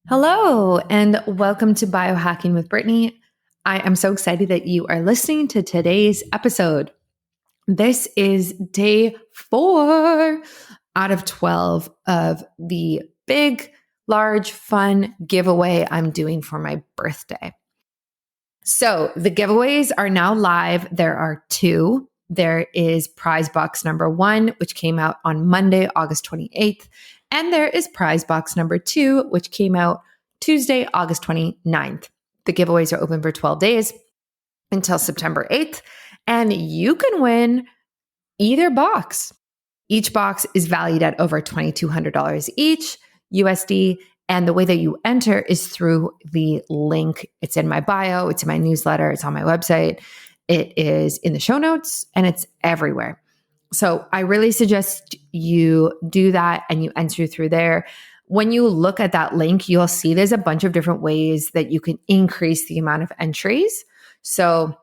Hello, and welcome to Biohacking with Brittany. I am so excited that you are listening to today's episode. This is day 4 out of 12 of the big, large, fun giveaway I'm doing for my birthday. So the giveaways are now live. There are 2. There is prize box number 1, which came out on Monday, August 28th. And there is prize box number 2, which came out Tuesday, August 29th. The giveaways are open for 12 days until September 8th. And you can win either box. Each box is valued at over $2,200 each USD. And the way that you enter is through the link. It's in my bio, it's in my newsletter, it's on my website, it is in the show notes, and it's everywhere. So I really suggest you do that and you enter through there. When you look at that link, you'll see there's a bunch of different ways that you can increase the amount of entries. So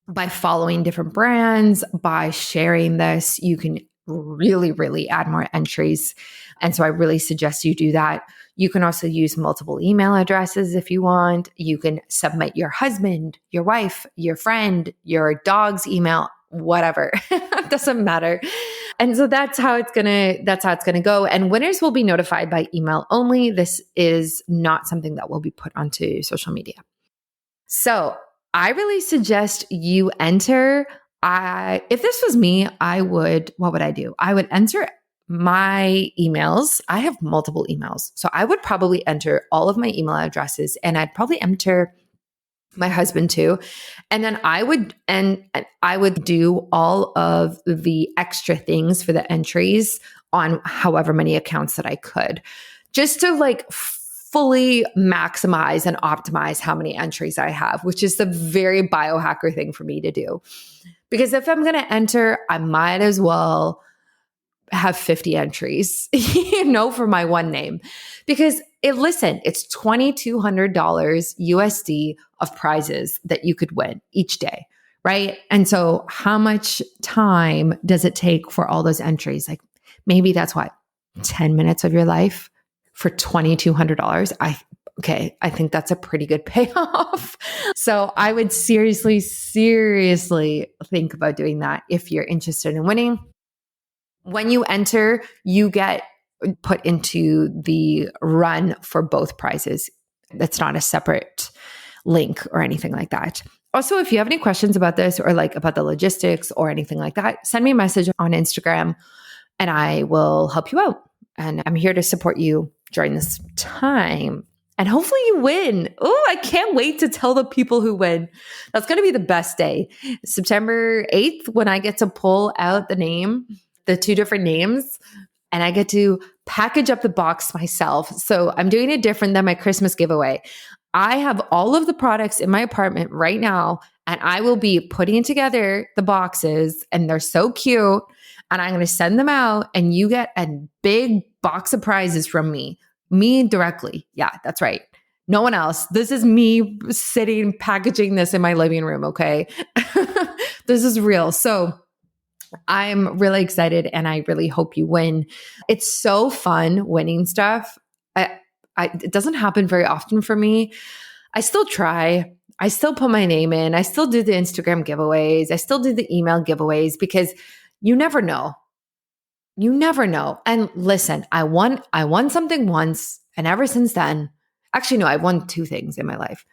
by following different brands, by sharing this, you can really add more entries. And so I really suggest you do that. You can also use multiple email addresses if you want. You can submit your husband, your wife, your friend, your dog's email, whatever. It doesn't matter. And so that's how it's gonna go. And winners will be notified by email only. This is not something that will be put onto social media. So I really suggest you enter. If this was me, what would I do? I would enter my emails. I have multiple emails. So I would probably enter all of my email addresses, and I'd probably enter my husband too. And then I would do all of the extra things for the entries on however many accounts that I could, just to fully maximize and optimize how many entries I have, which is the very biohacker thing for me to do. Because if I'm going to enter, I might as well have 50 entries, for my one name. Because it's $2,200 USD of prizes that you could win each day, right? And so how much time does it take for all those entries? Maybe that's 10 minutes of your life for $2,200. I think that's a pretty good payoff. So I would seriously think about doing that if you're interested in winning. When you enter, you get put into the run for both prizes. That's not a separate link or anything like that. Also, if you have any questions about this or about the logistics or anything like that, send me a message on Instagram and I will help you out. And I'm here to support you during this time. And hopefully you win. Oh, I can't wait to tell the people who win. That's going to be the best day. September 8th, when I get to pull out the 2 different names, and I get to package up the box myself. So I'm doing it different than my Christmas giveaway. I have all of the products in my apartment right now, and I will be putting together the boxes, and they're so cute. And I'm going to send them out, and you get a big box of prizes from me directly. Yeah, that's right. No one else. This is me sitting, packaging this in my living room. Okay. This is real. So I'm really excited and I really hope you win. It's so fun winning stuff. It doesn't happen very often for me. I still try. I still put my name in. I still do the Instagram giveaways. I still do the email giveaways because you never know. You never know. And listen, I won something once, and ever since then, actually, no, I've won 2 things in my life.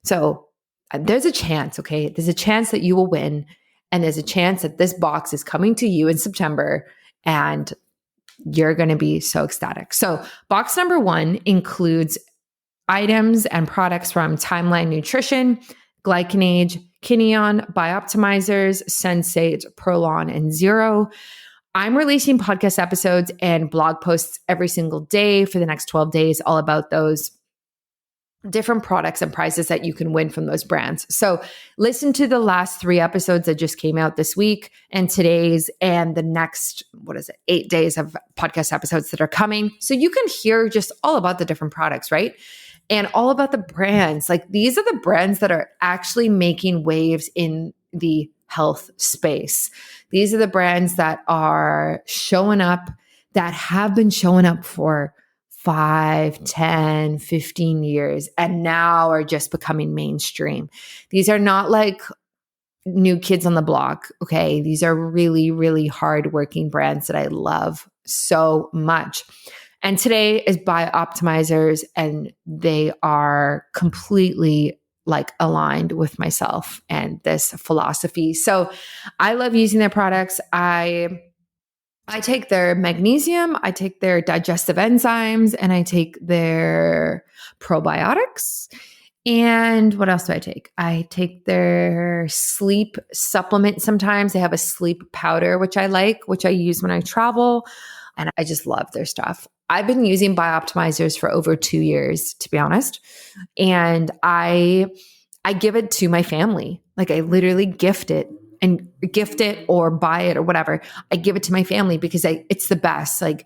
So there's a chance, okay? There's a chance that you will win. And there's a chance that this box is coming to you in September and you're going to be so ecstatic. So box number 1 includes items and products from Timeline Nutrition, Glycanage, Kineon, BiOptimizers, Sensate, Prolon, and Zero. I'm releasing podcast episodes and blog posts every single day for the next 12 days, all about those different products and prizes that you can win from those brands. So listen to the last 3 episodes that just came out this week and today's and the next, 8 days of podcast episodes that are coming. So you can hear just all about the different products, right? And all about the brands. These are the brands that are actually making waves in the health space. These are the brands that are showing up, that have been showing up for 5, 10, 15 years and now are just becoming mainstream. These are not like new kids on the block. Okay. These are really, really hardworking brands that I love so much. And today is BiOptimizers, and they are completely like aligned with myself and this philosophy. So I love using their products. I take their magnesium, I take their digestive enzymes, and I take their probiotics. And what else do I take? I take their sleep supplement sometimes. They have a sleep powder, which I like, which I use when I travel. And I just love their stuff. I've been using Biooptimizers for over 2 years, to be honest. And I give it to my family. Like I literally gift it or buy it or whatever. I give it to my family because it's the best. Like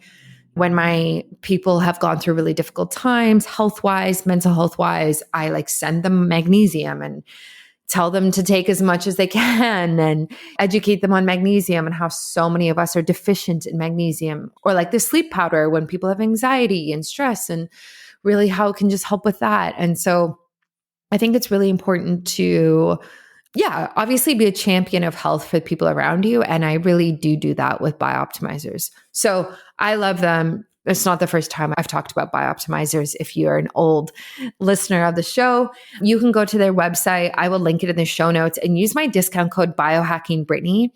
when my people have gone through really difficult times, health-wise, mental health-wise, I like send them magnesium and tell them to take as much as they can and educate them on magnesium and how so many of us are deficient in magnesium. Or like the sleep powder when people have anxiety and stress, and really how it can just help with that. And so I think it's really important to obviously be a champion of health for the people around you. And I really do that with Biooptimizers. So I love them. It's not the first time I've talked about Biooptimizers. If you're an old listener of the show, you can go to their website. I will link it in the show notes and use my discount code Biohacking Brittany.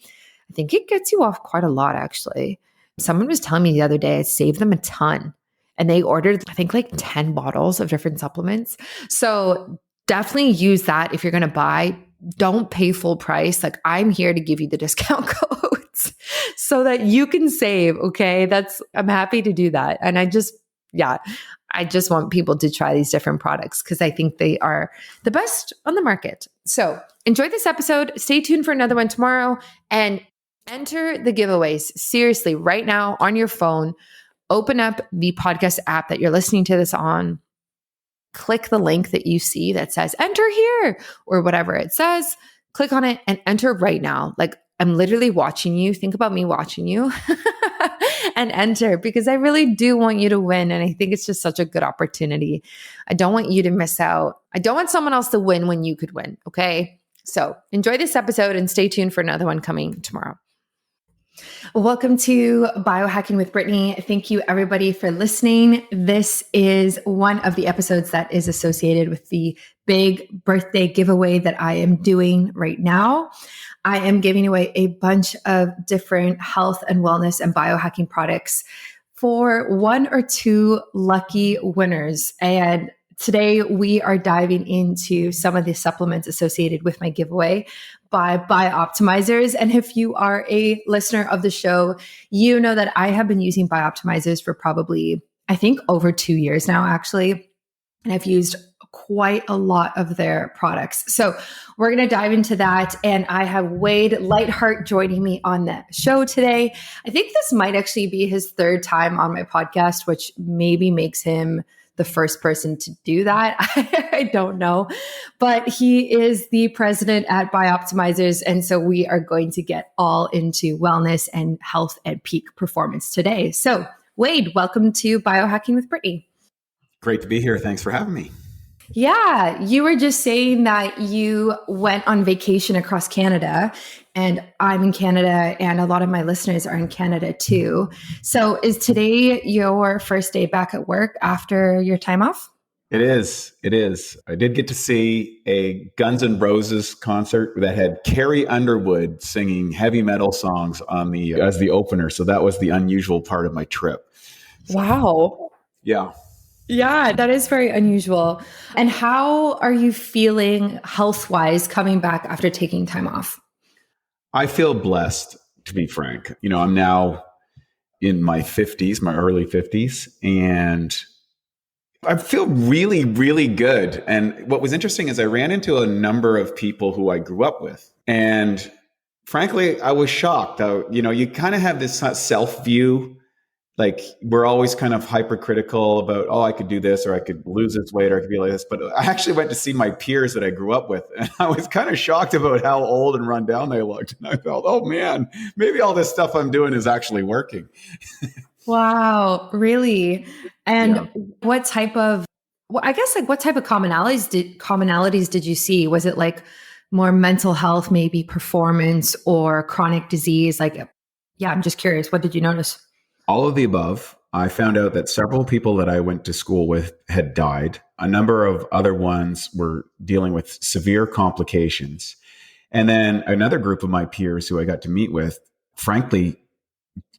I think it gets you off quite a lot, actually. Someone was telling me the other day, it saved them a ton. And they ordered, I think, like 10 bottles of different supplements. So definitely use that if you're going to buy. Don't pay full price. Like I'm here to give you the discount codes so that you can save. Okay. I'm happy to do that. And I just want people to try these different products because I think they are the best on the market. So enjoy this episode. Stay tuned for another one tomorrow and enter the giveaways. Seriously, right now on your phone, open up the podcast app that you're listening to this on. Click the link that you see that says enter here or whatever it says, click on it and enter right now. Like I'm literally watching you. Think about me watching you and enter because I really do want you to win. And I think it's just such a good opportunity. I don't want you to miss out. I don't want someone else to win when you could win. Okay. So enjoy this episode and stay tuned for another one coming tomorrow. Welcome to Biohacking with Brittany. Thank you everybody for listening. This is one of the episodes that is associated with the big birthday giveaway that I am doing right now. I am giving away a bunch of different health and wellness and biohacking products for 1 or 2 lucky winners. And today we are diving into some of the supplements associated with my giveaway by BiOptimizers. And if you are a listener of the show, you know that I have been using BiOptimizers for probably, I think, over 2 years now, actually. And I've used quite a lot of their products. So we're going to dive into that. And I have Wade Lightheart joining me on the show today. I think this might actually be his 3rd time on my podcast, which maybe makes him the first person to do that. I don't know, but he is the president at BiOptimizers. And so we are going to get all into wellness and health and peak performance today. So Wade, welcome to Biohacking with Brittany. Great to be here. Thanks for having me. Yeah, you were just saying that you went on vacation across Canada, and I'm in Canada, and a lot of my listeners are in Canada too. So is today your first day back at work after your time off? It is. It is. I did get to see a Guns N' Roses concert that had Carrie Underwood singing heavy metal songs as the opener. So that was the unusual part of my trip. So, wow. Yeah. Yeah, that is very unusual. And how are you feeling health-wise coming back after taking time off? I feel blessed, to be frank. I'm now in my 50s, my early 50s, and I feel really, really good. And what was interesting is I ran into a number of people who I grew up with. And frankly, I was shocked. You kind of have this self-view. Like we're always kind of hypercritical about, I could do this, or I could lose this weight, or I could be like this. But I actually went to see my peers that I grew up with, and I was kind of shocked about how old and run down they looked. And I felt, oh man, maybe all this stuff I'm doing is actually working. Wow, really? And what type of, well, I guess like what type of commonalities did you see? Was it like more mental health, maybe performance or chronic disease? Like, yeah, I'm just curious. What did you notice? All of the above. I found out that several people that I went to school with had died. A number of other ones were dealing with severe complications. And then another group of my peers who I got to meet with, frankly,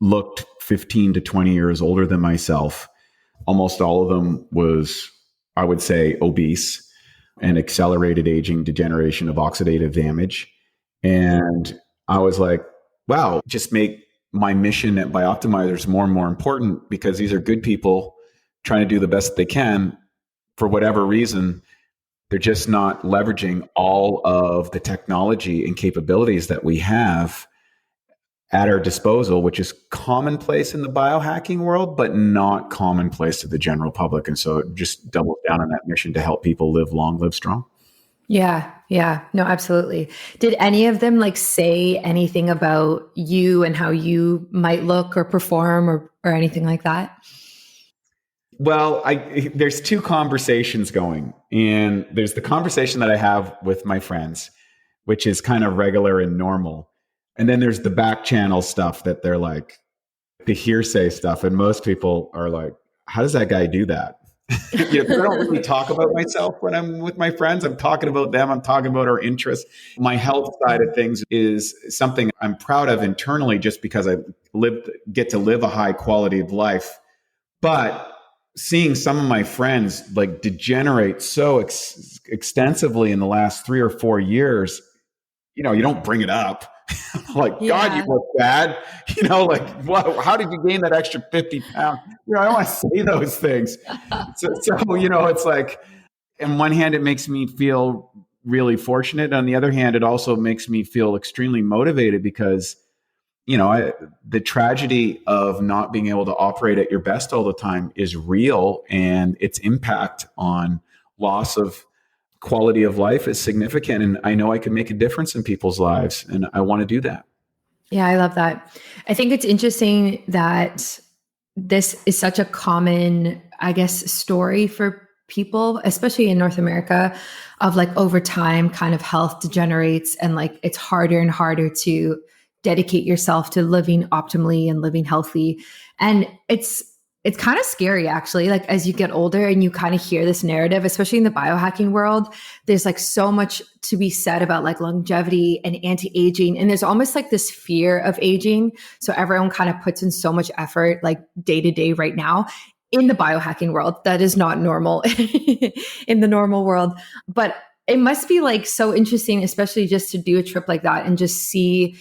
looked 15 to 20 years older than myself. Almost all of them was, I would say, obese and accelerated aging, degeneration of oxidative damage. And I was like, wow, just make my mission at BiOptimizers more and more important, because these are good people trying to do the best they can. For whatever reason, they're just not leveraging all of the technology and capabilities that we have at our disposal, which is commonplace in the biohacking world, but not commonplace to the general public. And so it just doubles down on that mission to help people live long, live strong. Yeah, yeah, no, absolutely. Did any of them like say anything about you and how you might look or perform or anything like that? Well, there's two conversations going, and there's the conversation that I have with my friends, which is kind of regular and normal. And then there's the back channel stuff that they're like, the hearsay stuff. And most people are like, how does that guy do that? You know, 'cause I don't really talk about myself when I'm with my friends. I'm talking about them. I'm talking about our interests. My health side of things is something I'm proud of internally, just because get to live a high quality of life. But seeing some of my friends like degenerate so extensively in the last 3 or 4 years, you know, you don't bring it up. Like, God, you Yeah. look bad. You know, like, what, how did you gain that extra 50 pounds? You know, I don't want to say those things. So, you know, it's like, on one hand, it makes me feel really fortunate. On the other hand, it also makes me feel extremely motivated, because, you know, the tragedy of not being able to operate at your best all the time is real, and its impact on loss of quality of life is significant. And I know I can make a difference in people's lives, and I want to do that. Yeah, I love that. I think it's interesting that this is such a common, I guess, story for people, especially in North America, of like over time, kind of health degenerates and like it's harder and harder to dedicate yourself to living optimally and living healthy. And it's kind of scary actually, like as you get older and you kind of hear this narrative, especially in the biohacking world, there's like so much to be said about like longevity and anti-aging. And there's almost like this fear of aging. So everyone kind of puts in so much effort, like day to day right now in the biohacking world. That is not normal in the normal world. But it must be like so interesting, especially just to do a trip like that and just see,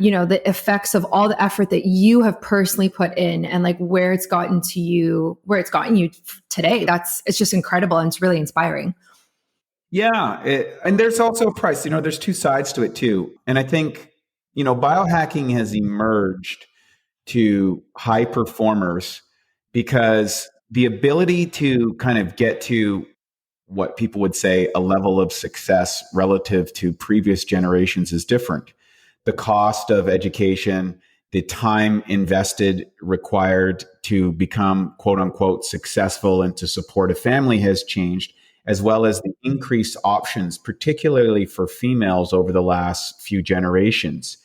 you know, the effects of all the effort that you have personally put in and like where it's gotten you today. It's just incredible. And it's really inspiring. Yeah. And there's also a price. You know, there's two sides to it too. And I think, you know, biohacking has emerged to high performers because the ability to kind of get to what people would say a level of success relative to previous generations is different. The cost of education, the time invested required to become quote unquote successful and to support a family has changed, as well as the increased options, particularly for females over the last few generations.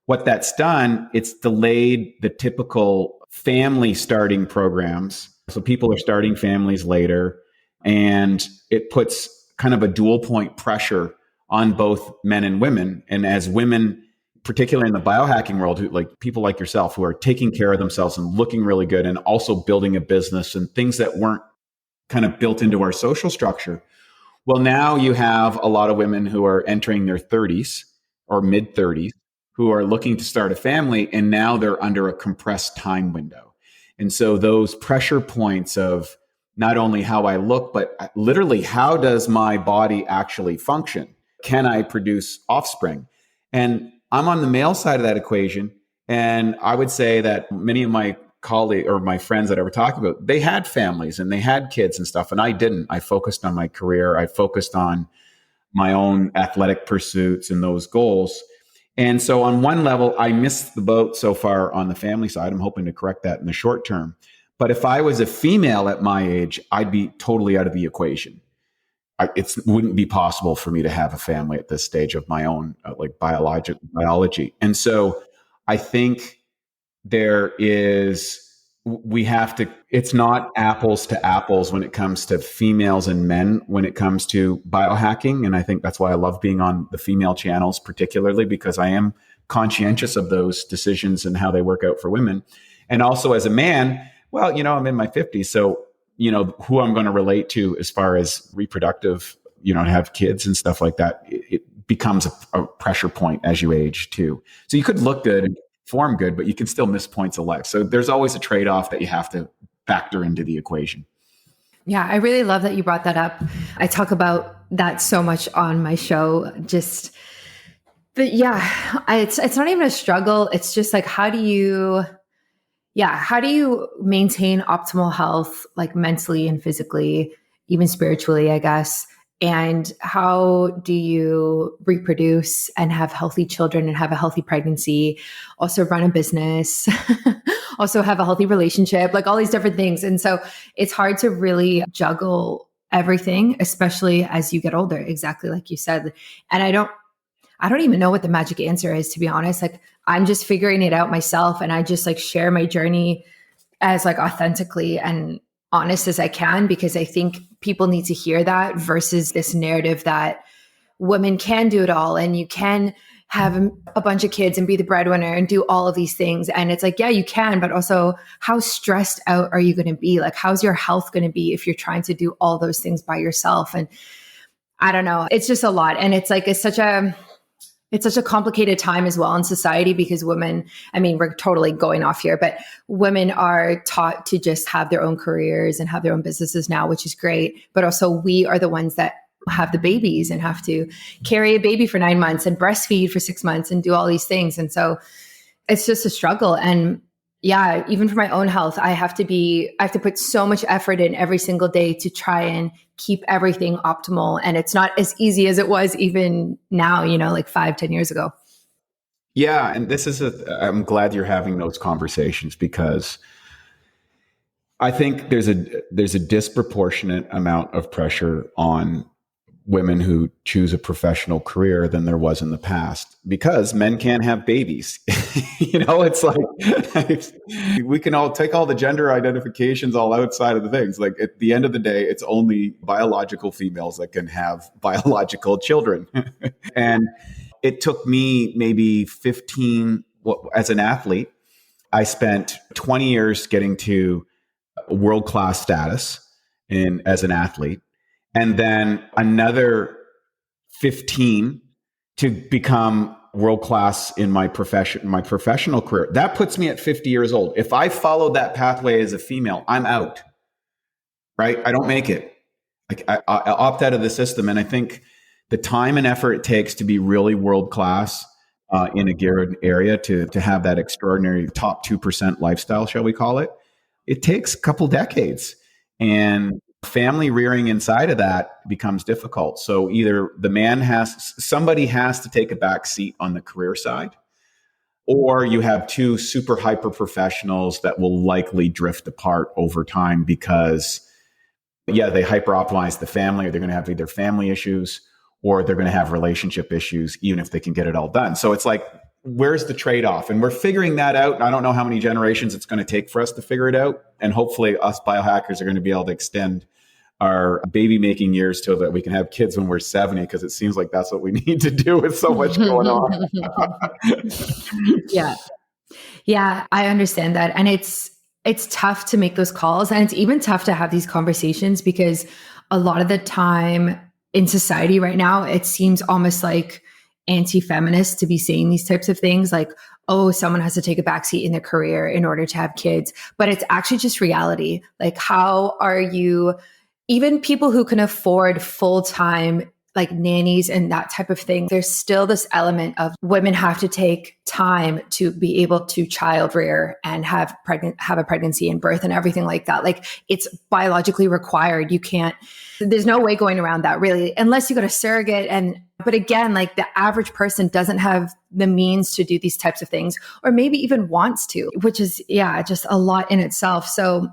What that's done, it's delayed the typical family starting programs. So people are starting families later, and it puts kind of a dual point pressure on both men and women. And as women, particularly in the biohacking world, who, like people like yourself, who are taking care of themselves and looking really good and also building a business and things that weren't kind of built into our social structure. Well, now you have a lot of women who are entering their 30s or mid 30s who are looking to start a family, and now they're under a compressed time window. And so those pressure points of not only how I look, but literally how does my body actually function? Can I produce offspring? And I'm on the male side of that equation. And I would say that many of my colleagues or my friends that I were talking about, they had families and they had kids and stuff. And I didn't. I focused on my career. I focused on my own athletic pursuits and those goals. And so on one level, I missed the boat so far on the family side. I'm hoping to correct that in the short term. But if I was a female at my age, I'd be totally out of the equation. It wouldn't be possible for me to have a family at this stage of my own like biology. And so I think there is, we have to, it's not apples to apples when it comes to females and men when it comes to biohacking. And I think that's why I love being on the female channels, particularly because I am conscientious of those decisions and how they work out for women. And also as a man, well, I'm in my 50s. So, who I'm going to relate to as far as reproductive, have kids and stuff like that, it becomes a pressure point as you age too. So you could look good and form good, but you can still miss points of life. So there's always a trade-off that you have to factor into the equation. Yeah, I really love that you brought that up. I talk about that so much on my show. But yeah, it's not even a struggle. It's just like, how do you maintain optimal health, like mentally and physically, even spiritually, I guess? And how do you reproduce and have healthy children and have a healthy pregnancy, also run a business, also have a healthy relationship, like all these different things. And so it's hard to really juggle everything, especially as you get older, exactly like you said. And I don't even know what the magic answer is, to be honest. Like, I'm just figuring it out myself, and I just like share my journey as like authentically and honest as I can, because I think people need to hear that versus this narrative that women can do it all and you can have a bunch of kids and be the breadwinner and do all of these things. And it's like, yeah, you can, but also how stressed out are you going to be? Like, how's your health going to be if you're trying to do all those things by yourself? And I don't know, it's just a lot. And it's like, it's such a complicated time as well in society, because women, I mean, we're totally going off here, but women are taught to just have their own careers and have their own businesses now, which is great. But also we are the ones that have the babies and have to carry a baby for 9 months and breastfeed for 6 months and do all these things. And so it's just a struggle. And yeah, even for my own health, I have to put so much effort in every single day to try and keep everything optimal. And it's not as easy as it was even now, like 5-10 years ago. Yeah. And I'm glad you're having those conversations, because I think there's a disproportionate amount of pressure on women who choose a professional career than there was in the past, because men can't have babies. It's like we can all take all the gender identifications all outside of the things. Like, at the end of the day, it's only biological females that can have biological children. And it took me maybe 15, as an athlete, I spent 20 years getting to world-class status as an athlete. And then another 15 to become world-class in my professional career. That puts me at 50 years old. If I followed that pathway as a female, I'm out, right? I don't make it. Like, I opt out of the system. And I think the time and effort it takes to be really world-class in a given area, to have that extraordinary top 2% lifestyle, shall we call it takes a couple decades. And family rearing inside of that becomes difficult. So either somebody has to take a back seat on the career side, or you have two super hyper professionals that will likely drift apart over time because, they hyper optimize the family, or they're going to have either family issues or they're going to have relationship issues, even if they can get it all done. So it's like, where's the trade-off? And we're figuring that out. And I don't know how many generations it's going to take for us to figure it out. And hopefully us biohackers are going to be able to extend our baby making years so that we can have kids when we're 70, because it seems like that's what we need to do with so much going on. Yeah, I understand that. And it's tough to make those calls. And it's even tough to have these conversations, because a lot of the time in society right now, it seems almost like anti-feminist to be saying these types of things, like, oh, someone has to take a backseat in their career in order to have kids. But it's actually just reality. Like, how are you, even people who can afford full-time like nannies and that type of thing, there's still this element of women have to take time to be able to child rear and have a pregnancy and birth and everything like that. Like, it's biologically required. There's no way going around that, really, unless you got a surrogate. But again, like, the average person doesn't have the means to do these types of things, or maybe even wants to, which is, just a lot in itself. So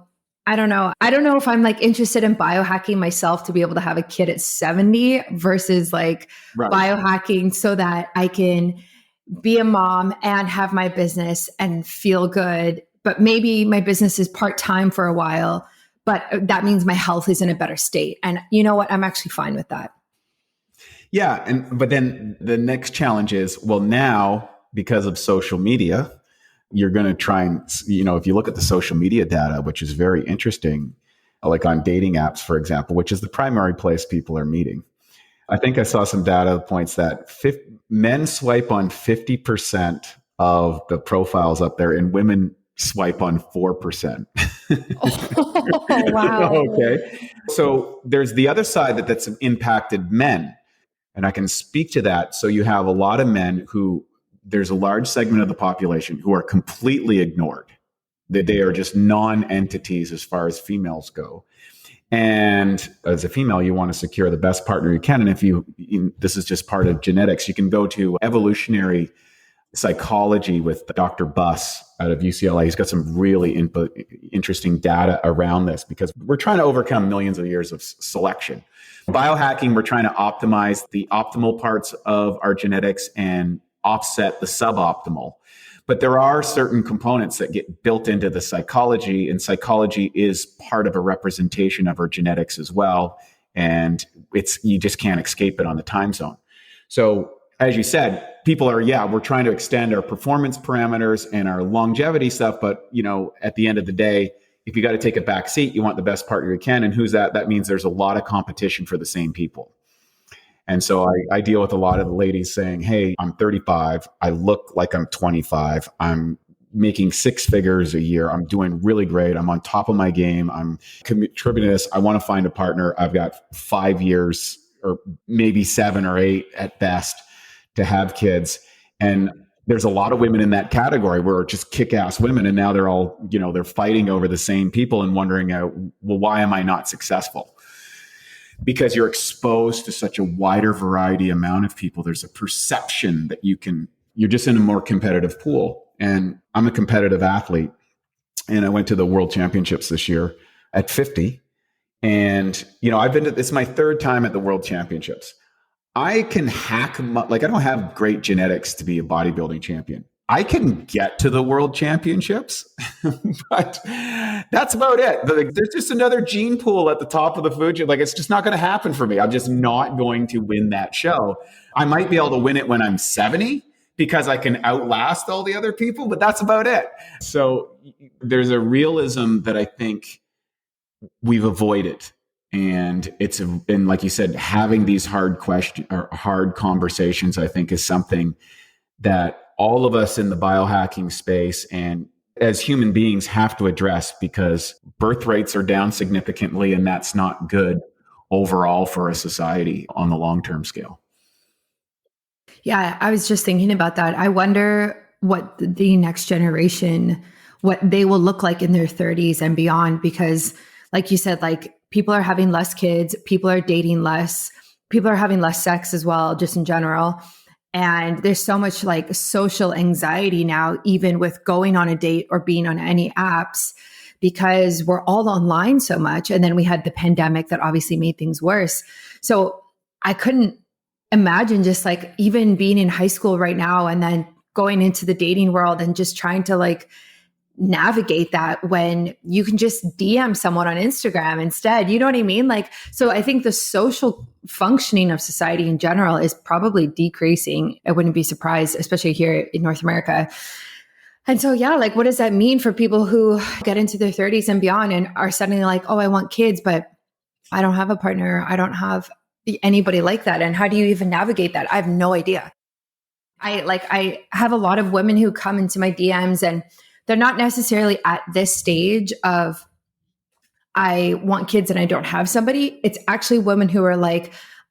I don't know. I don't know if I'm like interested in biohacking myself to be able to have a kid at 70 versus like Right. biohacking so that I can be a mom and have my business and feel good. But maybe my business is part-time for a while, but that means my health is in a better state. And you know what? I'm actually fine with that. Yeah. But then the next challenge is, well, now because of social media, you're going to try and, if you look at the social media data, which is very interesting, like on dating apps, for example, which is the primary place people are meeting. I think I saw some data points that men swipe on 50% of the profiles up there and women swipe on 4%. Oh, wow. Okay. So there's the other side that's impacted men. And I can speak to that. So you have a lot of men who, there's a large segment of the population who are completely ignored. That they are just non-entities as far as females go. And as a female, you want to secure the best partner you can. And if this is just part of genetics, you can go to evolutionary psychology with Dr. Buss out of UCLA. He's got some really interesting data around this because we're trying to overcome millions of years of selection. Biohacking, we're trying to optimize the optimal parts of our genetics and offset the suboptimal. But there are certain components that get built into the psychology, and psychology is part of a representation of our genetics as well. And you just can't escape it on the time zone. So as you said, people are, we're trying to extend our performance parameters and our longevity stuff. But, at the end of the day, if you got to take a back seat, you want the best partner you can. And who's that? That means there's a lot of competition for the same people. And so I deal with a lot of the ladies saying, hey, I'm 35. I look like I'm 25. I'm making 6 figures a year. I'm doing really great. I'm on top of my game. I'm contributing to this. I want to find a partner. I've got 5 years or maybe 7 or 8 at best to have kids. And there's a lot of women in that category where just kick-ass women. And now they're all, they're fighting over the same people and wondering, well, why am I not successful? Because you're exposed to such a wider variety amount of people. There's a perception that you're just in a more competitive pool. And I'm a competitive athlete. And I went to the World Championships this year at 50. And, it's my 3rd time at the World Championships. I can hack, I don't have great genetics to be a bodybuilding champion. I can get to the World Championships, but that's about it. There's just another gene pool at the top of the food chain. It's just not going to happen for me. I'm just not going to win that show. I might be able to win it when I'm 70 because I can outlast all the other people, but that's about it. So there's a realism that I think we've avoided. And and like you said, having these hard conversations, I think, is something that all of us in the biohacking space and as human beings have to address, because birth rates are down significantly, and that's not good overall for a society on the long-term scale. Yeah, I was just thinking about that. I wonder what the next generation, what they will look like in their 30s and beyond, because like you said, people are having less kids, people are dating less, people are having less sex as well, just in general. And there's so much social anxiety now, even with going on a date or being on any apps, because we're all online so much. And then we had the pandemic that obviously made things worse. So I couldn't imagine just even being in high school right now and then going into the dating world and just trying to navigate that when you can just DM someone on Instagram instead. You know what I mean? So I think the social functioning of society in general is probably decreasing. I wouldn't be surprised, especially here in North America. And so, what does that mean for people who get into their 30s and beyond and are suddenly oh, I want kids, but I don't have a partner. I don't have anybody like that. And how do you even navigate that? I have no idea. I have a lot of women who come into my DMs and they're not necessarily at this stage of, I want kids and I don't have somebody. It's actually women who are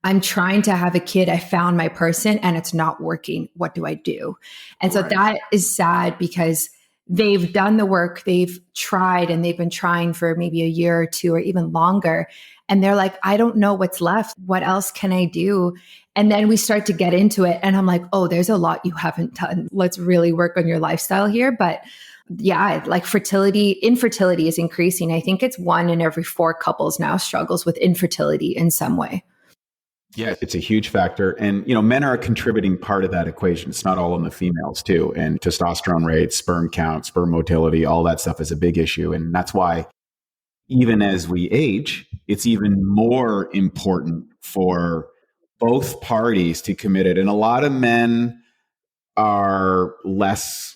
I'm trying to have a kid. I found my person and it's not working. What do I do? And so that is sad because they've done the work, they've tried, and they've been trying for maybe a year or two or even longer. And they're like, I don't know what's left. What else can I do? And then we start to get into it. And I'm like, oh, there's a lot you haven't done. Let's really work on your lifestyle here. But yeah, like infertility is increasing. I think it's 1 in every 4 couples now struggles with infertility in some way. Yeah, it's a huge factor. And, men are a contributing part of that equation. It's not all in the females too. And testosterone rates, sperm count, sperm motility, all that stuff is a big issue. And that's why even as we age, it's even more important for both parties to commit it. And a lot of men are less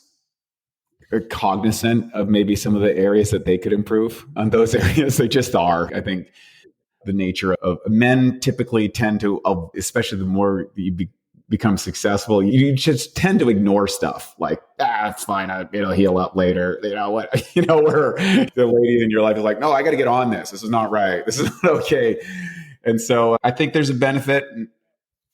cognizant of maybe some of the areas that they could improve on those areas. They just are. I think the nature of men typically tend to, especially the more you become successful, you just tend to ignore stuff like, it's fine, it'll heal up later. Where the lady in your life is like, no, I got to get on this. This is not right. This is not okay. And so I think there's a benefit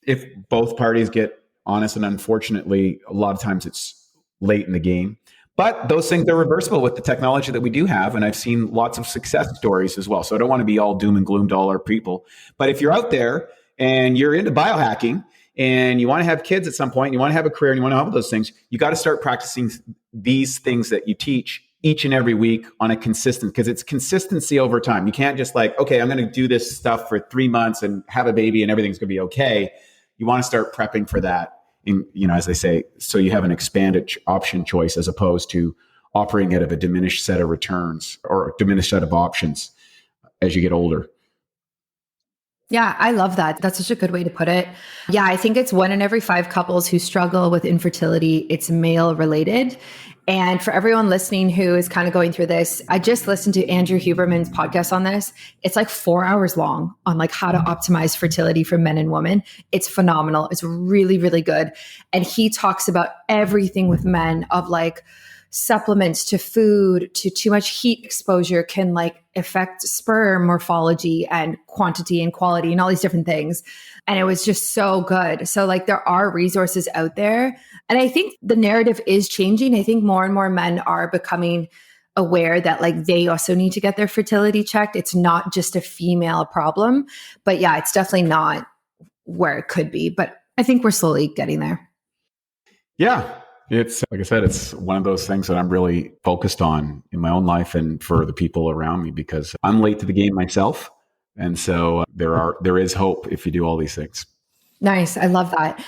if both parties get honest. And unfortunately, a lot of times it's late in the game. But those things are reversible with the technology that we do have. And I've seen lots of success stories as well. So I don't want to be all doom and gloom to all our people. But if you're out there and you're into biohacking and you want to have kids at some point, and you want to have a career and you want to have those things, you got to start practicing these things that you teach each and every week on a consistent, because it's consistency over time. You can't just like, okay, I'm going to do this stuff for 3 months and have a baby and everything's going to be okay. You want to start prepping for that. As they say, so you have an expanded option choice as opposed to operating out of a diminished set of returns or a diminished set of options as you get older. Yeah, I love that. That's such a good way to put it. Yeah, I think it's 1 in every 5 couples who struggle with infertility. It's male related. And for everyone listening who is kind of going through this, I just listened to Andrew Huberman's podcast on this. It's like 4 hours long on like how to optimize fertility for men and women. It's phenomenal. It's really, really good. And he talks about everything with men of like supplements to food to too much heat exposure can like affect sperm morphology and quantity and quality and all these different things. And it was just so good. So like there are resources out there. And I think the narrative is changing. I think more and more men are becoming aware that like they also need to get their fertility checked. It's not just a female problem, but yeah, it's definitely not where it could be. But I think we're slowly getting there. Yeah. It's like I said, it's one of those things that I'm really focused on in my own life and for the people around me, because I'm late to the game myself. And so there is hope if you do all these things. Nice. I love that.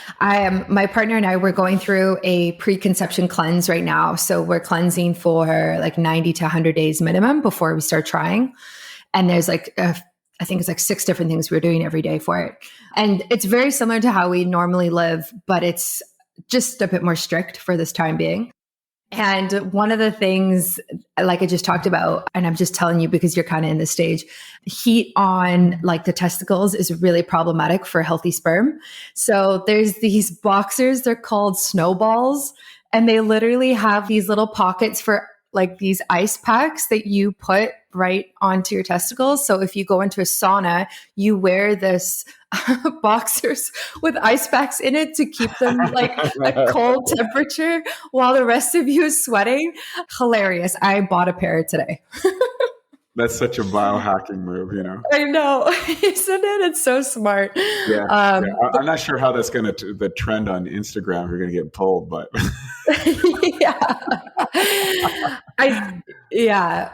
My partner and I, we're going through a preconception cleanse right now. So we're cleansing for like 90 to 100 days minimum before we start trying. And there's like, I think it's like 6 different things we're doing every day for it. And it's very similar to how we normally live, but it's just a bit more strict for this time being. And one of the things, like I just talked about, and I'm just telling you because you're kind of in this stage, heat on like the testicles is really problematic for healthy sperm. So there's these boxers, they're called snowballs, and they literally have these little pockets for like these ice packs that you put right onto your testicles. So if you go into a sauna, you wear this boxers with ice packs in it to keep them like a cold temperature while the rest of you is sweating. Hilarious. I bought a pair today. That's such a biohacking move, I know, isn't it? It's so smart. Yeah. I'm not sure how that's going to the trend on Instagram. We're going to get pulled, but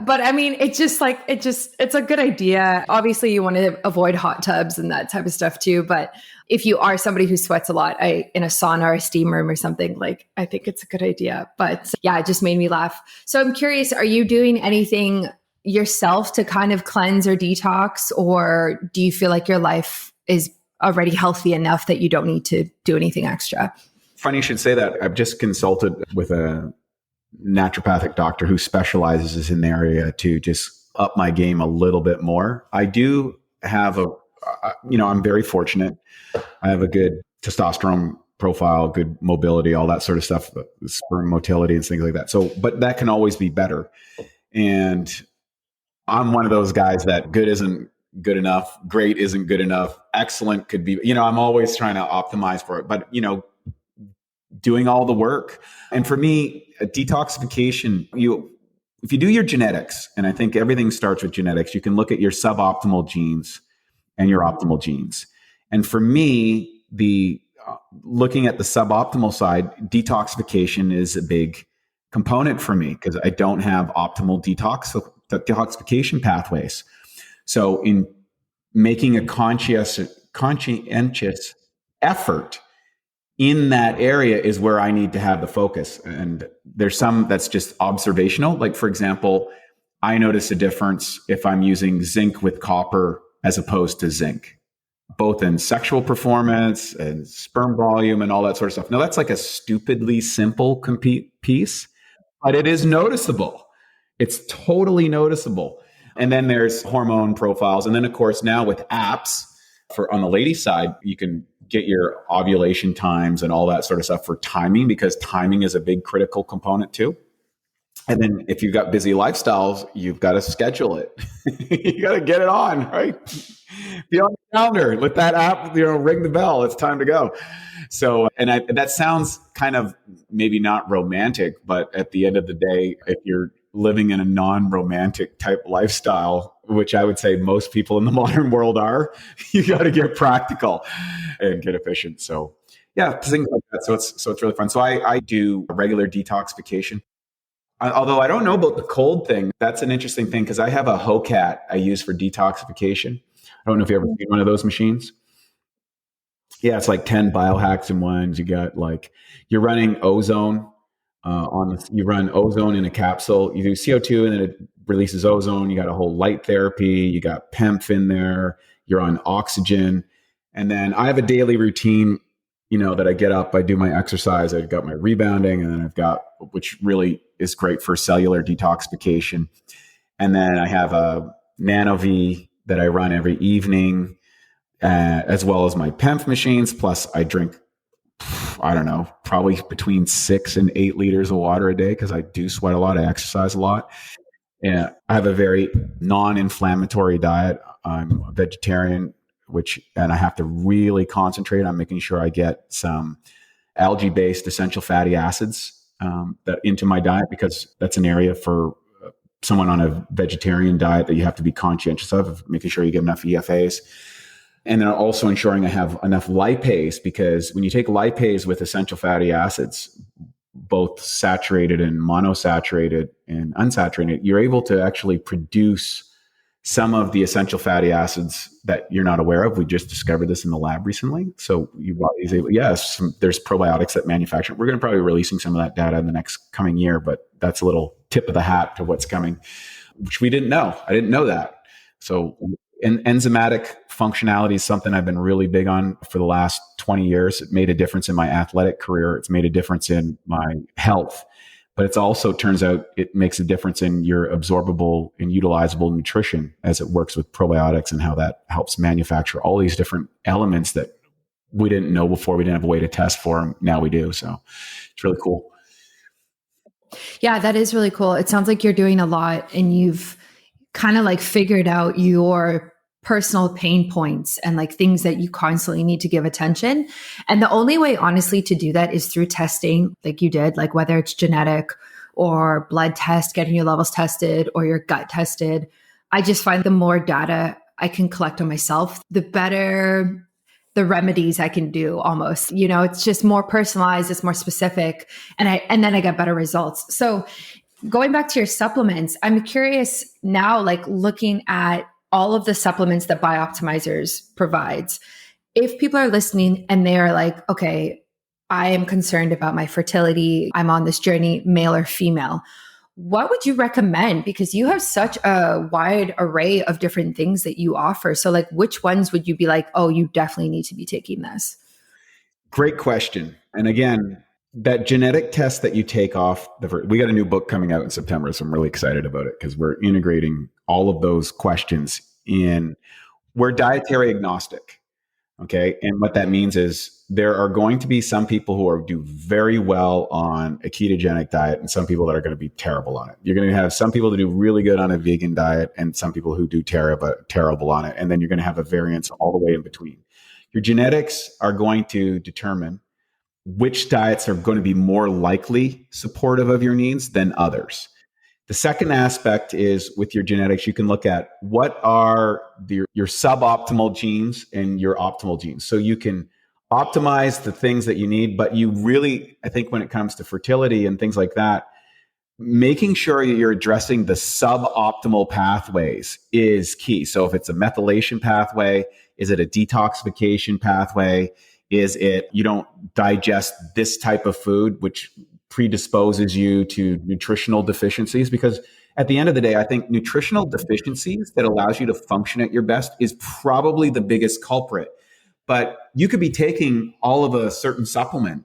but I mean, it's a good idea. Obviously, you want to avoid hot tubs and that type of stuff too. But if you are somebody who sweats a lot, in a sauna or a steam room or something, like I think it's a good idea. But yeah, it just made me laugh. So I'm curious, are you doing anything yourself to kind of cleanse or detox, or do you feel like your life is already healthy enough that you don't need to do anything extra? Funny you should say that. I've just consulted with a naturopathic doctor who specializes in the area to just up my game a little bit more. I do have I'm very fortunate. I have a good testosterone profile, good mobility, all that sort of stuff, sperm motility and things like that. So, but that can always be better. And I'm one of those guys that good isn't good enough, great isn't good enough, excellent could be, I'm always trying to optimize for it. But, doing all the work. And for me, a detoxification, if you do your genetics, and I think everything starts with genetics, you can look at your suboptimal genes and your optimal genes. And for me, looking at the suboptimal side, detoxification is a big component for me because I don't have optimal detoxification pathways. So in making a conscientious effort in that area is where I need to have the focus. And there's some that's just observational. Like, for example, I notice a difference if I'm using zinc with copper as opposed to zinc, both in sexual performance and sperm volume and all that sort of stuff. Now, that's like a stupidly simple piece, but it is noticeable. It's totally noticeable. And then there's hormone profiles. And then, of course, now with apps on the lady side, you can get your ovulation times and all that sort of stuff for timing, because timing is a big critical component too. And then if you've got busy lifestyles, you've got to schedule it. You got to get it on, right? Be on the calendar. Let that app, ring the bell. It's time to go. So, that sounds kind of maybe not romantic, but at the end of the day, if you're living in a non-romantic type lifestyle, which I would say most people in the modern world are, you got to get practical and get efficient. So yeah, things like that. So it's really fun. So I do regular detoxification. Although I don't know about the cold thing, that's an interesting thing because I have a HOCAT I use for detoxification. I don't know if you ever seen one of those machines. Yeah, it's like 10 biohacks in ones. You got you're running ozone you run ozone in a capsule. You do CO2 and then it releases ozone. You got a whole light therapy. You got PEMF in there. You're on oxygen. And then I have a daily routine, that I get up, I do my exercise, I've got my rebounding, and then I've got, which really is great for cellular detoxification. And then I have a Nano V that I run every evening, as well as my PEMF machines. Plus I drink, I don't know, probably between 6 and 8 liters of water a day because I do sweat a lot. I exercise a lot. And I have a very non-inflammatory diet. I'm a vegetarian, and I have to really concentrate on making sure I get some algae-based essential fatty acids that into my diet, because that's an area for someone on a vegetarian diet that you have to be conscientious of making sure you get enough EFAs. And then also ensuring I have enough lipase, because when you take lipase with essential fatty acids, both saturated and monosaturated and unsaturated, you're able to actually produce some of the essential fatty acids that you're not aware of. We just discovered this in the lab recently. So your body's able, there's probiotics that manufacture. We're going to probably be releasing some of that data in the next coming year, but that's a little tip of the hat to what's coming, which we didn't know. I didn't know that. So enzymatic functionality is something I've been really big on for the last 20 years. It made a difference in my athletic career. It's made a difference in my health, but it's also, turns out, it makes a difference in your absorbable and utilizable nutrition as it works with probiotics and how that helps manufacture all these different elements that we didn't know before. We didn't have a way to test for them. Now we do. So it's really cool. Yeah, that is really cool. It sounds like you're doing a lot and you've kind of figured out your personal pain points and things that you constantly need to give attention. And the only way, honestly, to do that is through testing, like you did, whether it's genetic or blood test, getting your levels tested or your gut tested. I just find the more data I can collect on myself, the better the remedies I can do almost. It's just more personalized, it's more specific, and then I get better results. So going back to your supplements, I'm curious now, looking at all of the supplements that BiOptimizers provides, if people are listening and they are okay, I am concerned about my fertility, I'm on this journey, male or female, what would you recommend? Because you have such a wide array of different things that you offer. So which ones would you be oh, you definitely need to be taking this? Great question. And again, that genetic test that you take off, we got a new book coming out in September, so I'm really excited about it because we're integrating all of those questions in. We're dietary agnostic, okay? And what that means is there are going to be some people who do very well on a ketogenic diet and some people that are going to be terrible on it. You're going to have some people that do really good on a vegan diet and some people who do terrible on it. And then you're going to have a variance all the way in between. Your genetics are going to determine which diets are going to be more likely supportive of your needs than others. The second aspect is with your genetics, you can look at what are your suboptimal genes and your optimal genes. So you can optimize the things that you need, but you really, I think when it comes to fertility and things like that, making sure you're addressing the suboptimal pathways is key. So if it's a methylation pathway, is it a detoxification pathway? Is it you don't digest this type of food, which predisposes you to nutritional deficiencies? Because at the end of the day, I think nutritional deficiencies that allows you to function at your best is probably the biggest culprit. But you could be taking all of a certain supplement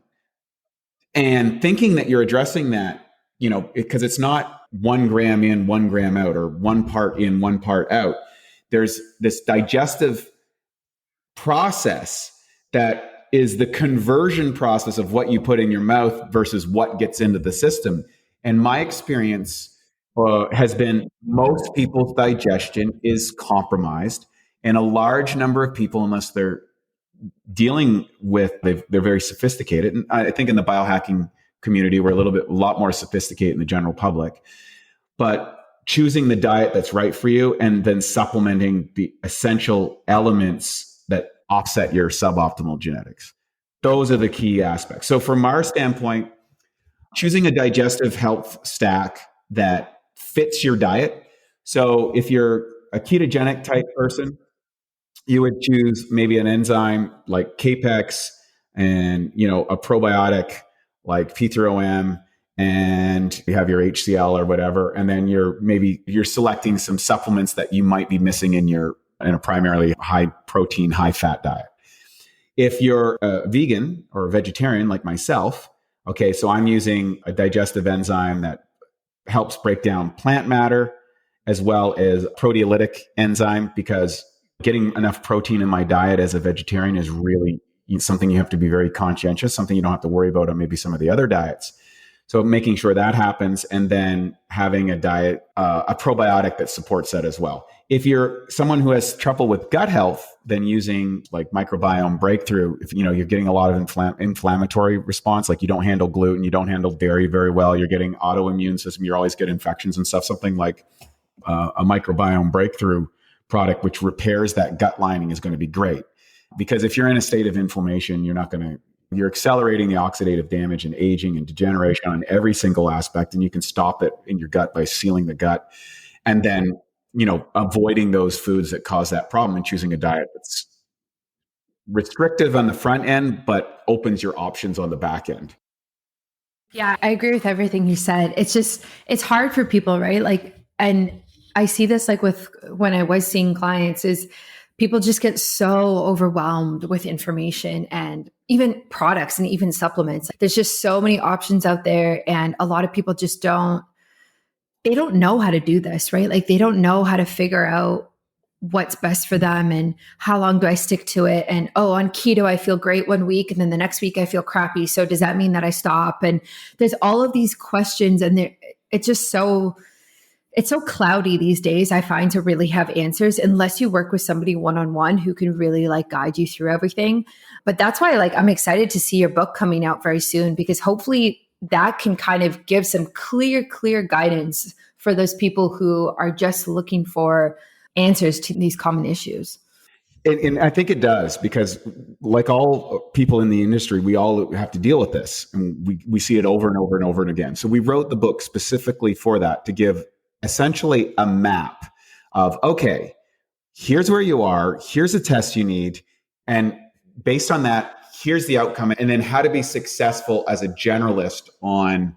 and thinking that you're addressing that, because it's not 1 gram in, 1 gram out, or 1 part in, 1 part out. There's this digestive process that is the conversion process of what you put in your mouth versus what gets into the system. And my experience has been most people's digestion is compromised, and a large number of people, unless they're dealing with, they're very sophisticated. And I think in the biohacking community, we're a lot more sophisticated in the general public, but choosing the diet that's right for you and then supplementing the essential elements that offset your suboptimal genetics. Those are the key aspects. So from our standpoint, choosing a digestive health stack that fits your diet. So if you're a ketogenic type person, you would choose maybe an enzyme like Capex and, a probiotic like P3OM, and you have your HCl or whatever. And then you're selecting some supplements that you might be missing in a primarily high protein, high fat diet. If you're a vegan or a vegetarian like myself, okay, so I'm using a digestive enzyme that helps break down plant matter as well as proteolytic enzyme, because getting enough protein in my diet as a vegetarian is really something you have to be very conscientious, something you don't have to worry about on maybe some of the other diets. So making sure that happens, and then having a diet, a probiotic that supports that as well. If you're someone who has trouble with gut health, then using like microbiome breakthrough, if you're getting a lot of inflammatory response, like you don't handle gluten, you don't handle dairy very well, you're getting autoimmune system, you're always getting infections and stuff, something like a microbiome breakthrough product, which repairs that gut lining, is going to be great. Because if you're in a state of inflammation, you're accelerating the oxidative damage and aging and degeneration on every single aspect. And you can stop it in your gut by sealing the gut. And then, avoiding those foods that cause that problem and choosing a diet that's restrictive on the front end, but opens your options on the back end. Yeah, I agree with everything you said. It's hard for people, right? And I see this when I was seeing clients, is people just get so overwhelmed with information and even products and even supplements. There's just so many options out there. And a lot of people just they don't know how to do this, right? They don't know how to figure out what's best for them and how long do I stick to it? And, on keto, I feel great 1 week and then the next week I feel crappy. So does that mean that I stop? And there's all of these questions, and it's so cloudy these days, I find, to really have answers unless you work with somebody one-on-one who can really guide you through everything. But that's why I'm excited to see your book coming out very soon, because hopefully that can kind of give some clear guidance for those people who are just looking for answers to these common issues. And I think it does, because like all people in the industry, we all have to deal with this, and we see it over and over and over and again. So we wrote the book specifically for that, to give essentially a map of, okay, here's where you are, here's a test you need, and based on that, here's the outcome, and then how to be successful as a generalist on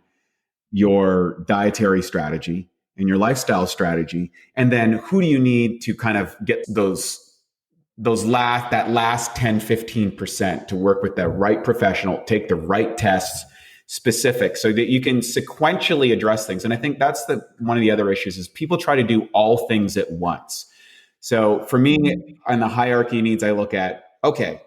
your dietary strategy and your lifestyle strategy. And then who do you need to kind of get that last 10, 15% to work with the right professional, take the right tests, specific, so that you can sequentially address things. And I think that's one of the other issues, is people try to do all things at once. So for me, on the hierarchy of needs, I look at, okay,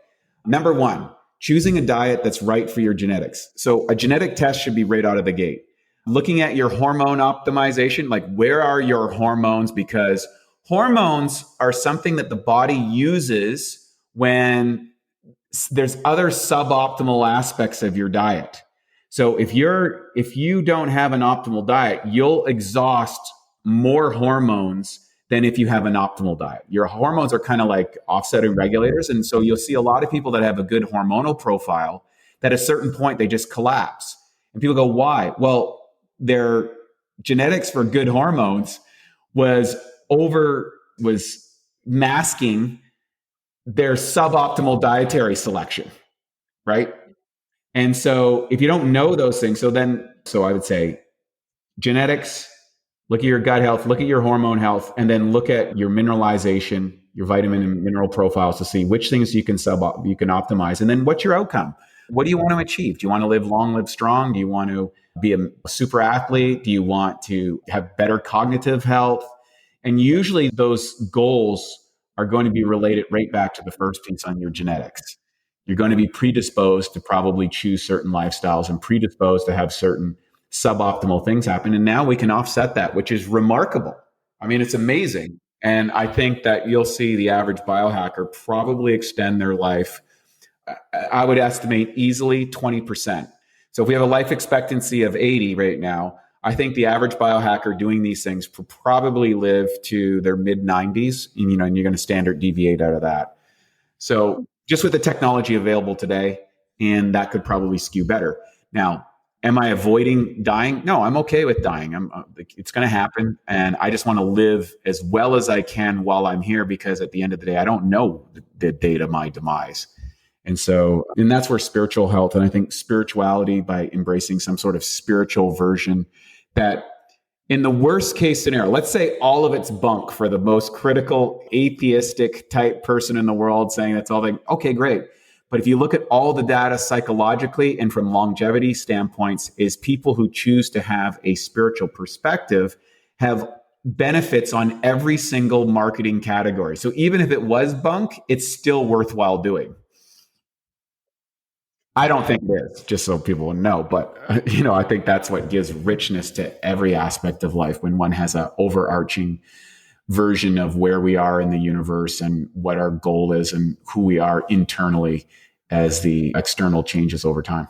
number one, choosing a diet that's right for your genetics. So a genetic test should be right out of the gate. Looking at your hormone optimization, where are your hormones? Because hormones are something that the body uses when there's other suboptimal aspects of your diet. So if you don't have an optimal diet, you'll exhaust more hormones than if you have an optimal diet. Your hormones are kind of like offsetting regulators. And so you'll see a lot of people that have a good hormonal profile that at a certain point they just collapse. And people go, why? Well, their genetics for good hormones was masking their suboptimal dietary selection, right? And so if you don't know those things, so I would say genetics, look at your gut health, look at your hormone health, and then look at your mineralization, your vitamin and mineral profiles to see which things you can optimize. And then what's your outcome? What do you want to achieve? Do you want to live long, live strong? Do you want to be a super athlete? Do you want to have better cognitive health? And usually those goals are going to be related right back to the first piece on your genetics. You're going to be predisposed to probably choose certain lifestyles and predisposed to have certain suboptimal things happen. And now we can offset that, which is remarkable. I mean, it's amazing. And I think that you'll see the average biohacker probably extend their life, I would estimate easily 20%. So if we have a life expectancy of 80 right now, I think the average biohacker doing these things will probably live to their mid 90s, and you're going to standard deviate out of that. So just with the technology available today, and that could probably skew better. Now, am I avoiding dying? No, I'm okay with dying. It's going to happen. And I just want to live as well as I can while I'm here, because at the end of the day, I don't know the date of my demise. And that's where spiritual health, and I think spirituality, by embracing some sort of spiritual version, that in the worst case scenario, let's say all of it's bunk for the most critical atheistic type person in the world saying that's all they, okay, great. But if you look at all the data psychologically and from longevity standpoints, is people who choose to have a spiritual perspective have benefits on every single marketing category. So even if it was bunk, it's still worthwhile doing. I don't think it is, just so people know. But, I think that's what gives richness to every aspect of life, when one has an overarching version of where we are in the universe and what our goal is and who we are internally as the external changes over time.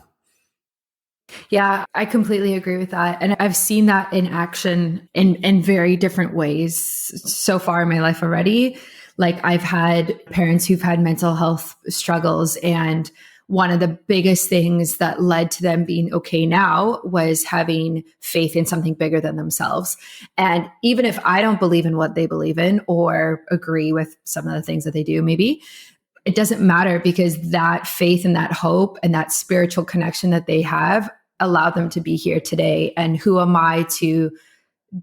Yeah, I completely agree with that. And I've seen that in action in very different ways so far in my life already. Like, I've had parents who've had mental health struggles, and one of the biggest things that led to them being okay now was having faith in something bigger than themselves. And even if I don't believe in what they believe in or agree with some of the things that they do, maybe it doesn't matter, because that faith and that hope and that spiritual connection that they have allowed them to be here today. And who am I to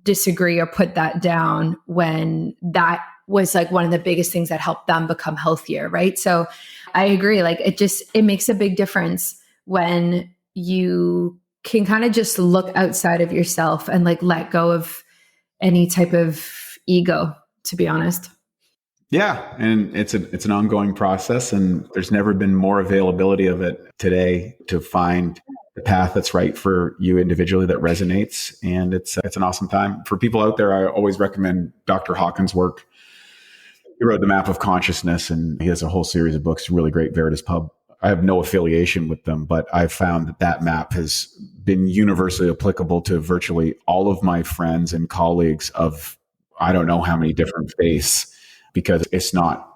disagree or put that down when that was like one of the biggest things that helped them become healthier, right? So I agree. Like, it makes a big difference when you can kind of just look outside of yourself and like let go of any type of ego, to be honest. Yeah, and it's an ongoing process, and there's never been more availability of it today to find the path that's right for you individually, that resonates. And it's an awesome time. For people out there, I always recommend Dr. Hawkins' work. He wrote The Map of Consciousness, and he has a whole series of books, really great, Veritas Pub. I have no affiliation with them, but I've found that map has been universally applicable to virtually all of my friends and colleagues of I don't know how many different faiths, because it's not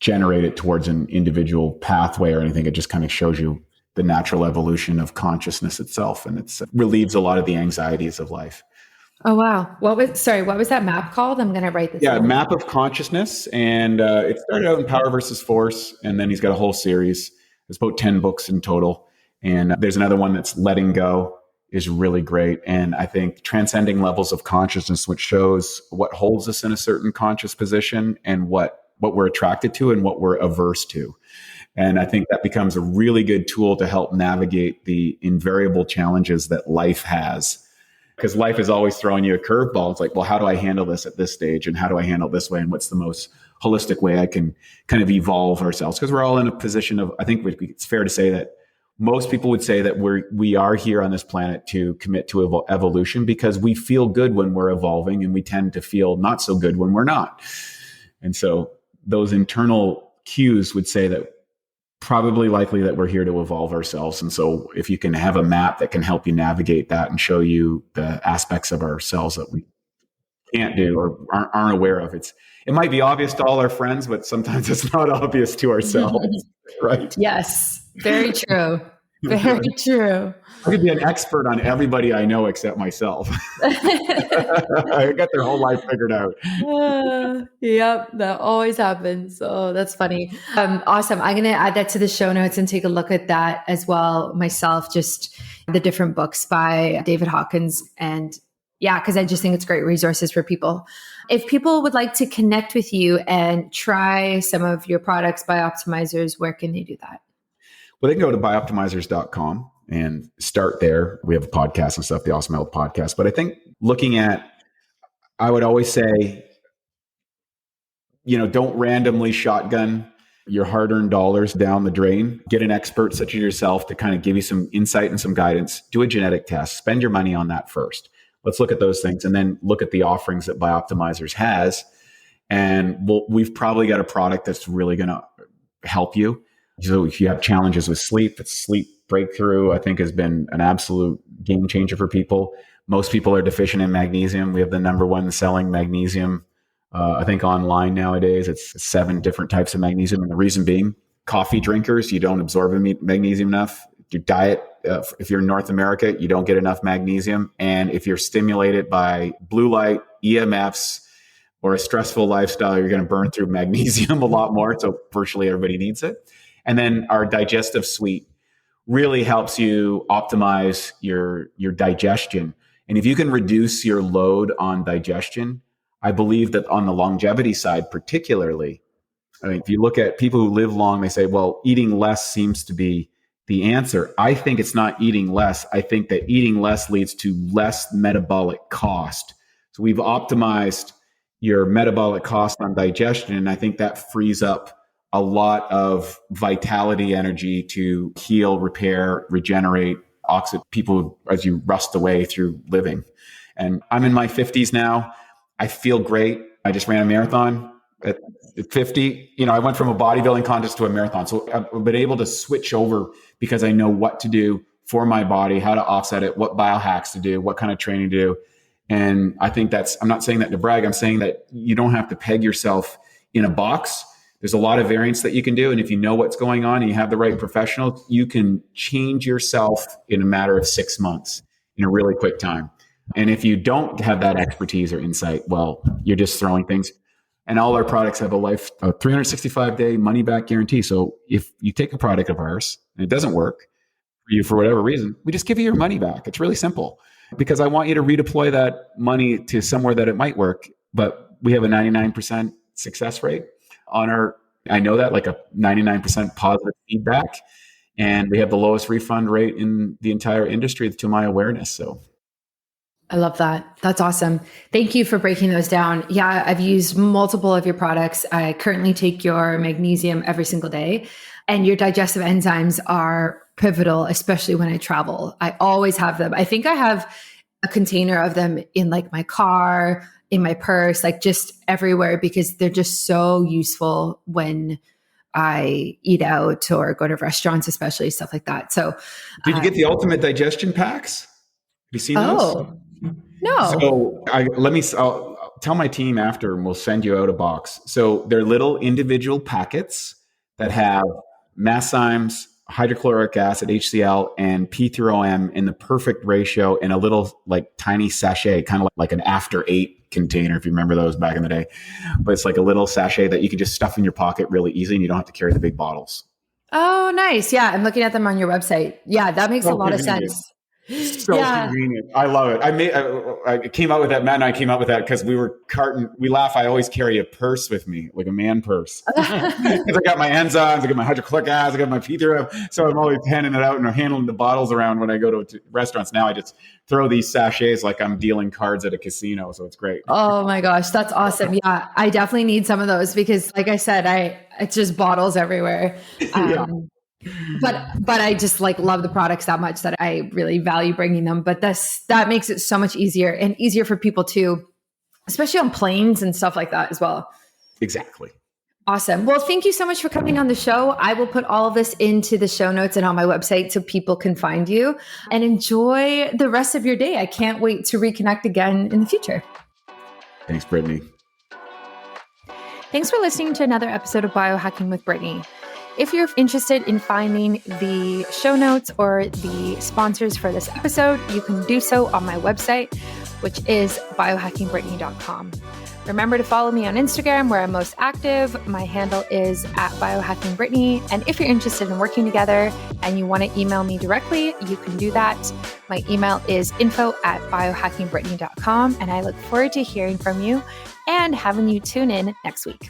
generated towards an individual pathway or anything. It just kind of shows you the natural evolution of consciousness itself, and it relieves a lot of the anxieties of life. Oh, wow. What was that map called? I'm going to write this down. Map of Consciousness. And it started out in Power versus Force, and then he's got a whole series. There's about 10 books in total. And there's another one that's Letting Go, is really great. And I think Transcending Levels of Consciousness, which shows what holds us in a certain conscious position and what we're attracted to and what we're averse to. And I think that becomes a really good tool to help navigate the invariable challenges that life has. Because life is always throwing you a curveball. It's like, well, how do I handle this at this stage? And how do I handle it this way? And what's the most holistic way I can kind of evolve ourselves? Because we're all in a position of, I think it's fair to say that most people would say that we are here on this planet to commit to evolution, because we feel good when we're evolving, and we tend to feel not so good when we're not. And so those internal cues would say that probably likely that we're here to evolve ourselves. And so if you can have a map that can help you navigate that and show you the aspects of ourselves that we can't do or aren't aware of, it might be obvious to all our friends, but sometimes it's not obvious to ourselves, right? Yes, very true. Very true. I could be an expert on everybody I know except myself. I got their whole life figured out. Yep, that always happens. So that's funny. Awesome. I'm going to add that to the show notes and take a look at that as well myself, just the different books by David Hawkins. And yeah, because I just think it's great resources for people. If people would like to connect with you and try some of your products, BiOptimizers, where can they do that? Well, they can go to biooptimizers.com and start there. We have a podcast and stuff, the Awesome Health Podcast. But I think I would always say, don't randomly shotgun your hard-earned dollars down the drain. Get an expert such as yourself to kind of give you some insight and some guidance. Do a genetic test. Spend your money on that first. Let's look at those things and then look at the offerings that BiOptimizers has. And we've probably got a product that's really going to help you. So if you have challenges with sleep, sleep breakthrough, I think, has been an absolute game changer for people. Most people are deficient in magnesium. We have the number one selling magnesium, I think, online nowadays. It's 7 different types of magnesium. And the reason being, coffee drinkers, you don't absorb magnesium enough. Your diet, if you're in North America, you don't get enough magnesium. And if you're stimulated by blue light, EMFs, or a stressful lifestyle, you're going to burn through magnesium a lot more. So virtually everybody needs it. And then our digestive suite really helps you optimize your digestion. And if you can reduce your load on digestion, I believe that on the longevity side, particularly, I mean, if you look at people who live long, they say, well, eating less seems to be the answer. I think it's not eating less. I think that eating less leads to less metabolic cost. So we've optimized your metabolic cost on digestion. And I think that frees up a lot of vitality energy to heal, repair, regenerate, oxidate people as you rust away through living. And I'm in my 50s now. I feel great. I just ran a marathon at 50. I went from a bodybuilding contest to a marathon. So I've been able to switch over because I know what to do for my body, how to offset it, what biohacks to do, what kind of training to do. And I think I'm not saying that to brag. I'm saying that you don't have to peg yourself in a box. There's a lot of variants that you can do. And if you know what's going on and you have the right professional, you can change yourself in a matter of 6 months in a really quick time. And if you don't have that expertise or insight, well, you're just throwing things. And all our products have a 365-day money back guarantee. So if you take a product of ours and it doesn't work for you for whatever reason, we just give you your money back. It's really simple because I want you to redeploy that money to somewhere that it might work. But we have a 99% success rate on I know that, like a 99% positive feedback. And we have the lowest refund rate in the entire industry to my awareness. So I love that. That's awesome. Thank you for breaking those down. Yeah, I've used multiple of your products. I currently take your magnesium every single day, and your digestive enzymes are pivotal, especially when I travel. I always have them. I think I have a container of them in like my car, in my purse, like just everywhere, because they're just so useful when I eat out or go to restaurants, especially stuff like that. So did you get the ultimate digestion packs? Have you seen those? No. So I'll tell my team after and we'll send you out a box. So they're little individual packets that have masszymes, hydrochloric acid, HCl, and P3OM in the perfect ratio in a little like tiny sachet, kind of like an After 8 container, if you remember those back in the day. But it's like a little sachet that you can just stuff in your pocket really easy and you don't have to carry the big bottles. Oh, nice. Yeah, I'm looking at them on your website. Yeah, that makes a lot of sense. So convenient. I love it. I came out with that. Matt and I came out with that because we laugh. I always carry a purse with me, like a man purse. Because I got my enzymes, I got my hydrochloric acid, I got my P3. So I'm always handing it out and handling the bottles around when I go to restaurants. Now I just throw these sachets like I'm dealing cards at a casino. So it's great. Oh my gosh, that's awesome. Yeah, I definitely need some of those because like I said, it's just bottles everywhere. Yeah. But I just like love the products that much that I really value bringing them. But that makes it so much easier and easier for people too, especially on planes and stuff like that as well. Exactly. Awesome. Well, thank you so much for coming on the show. I will put all of this into the show notes and on my website so people can find you, and enjoy the rest of your day. I can't wait to reconnect again in the future. Thanks, Brittany. Thanks for listening to another episode of Biohacking with Brittany. If you're interested in finding the show notes or the sponsors for this episode, you can do so on my website, which is biohackingbrittany.com. Remember to follow me on Instagram, where I'm most active. My handle is @biohackingbrittany. And if you're interested in working together and you want to email me directly, you can do that. My email is info@biohackingbrittany.com. And I look forward to hearing from you and having you tune in next week.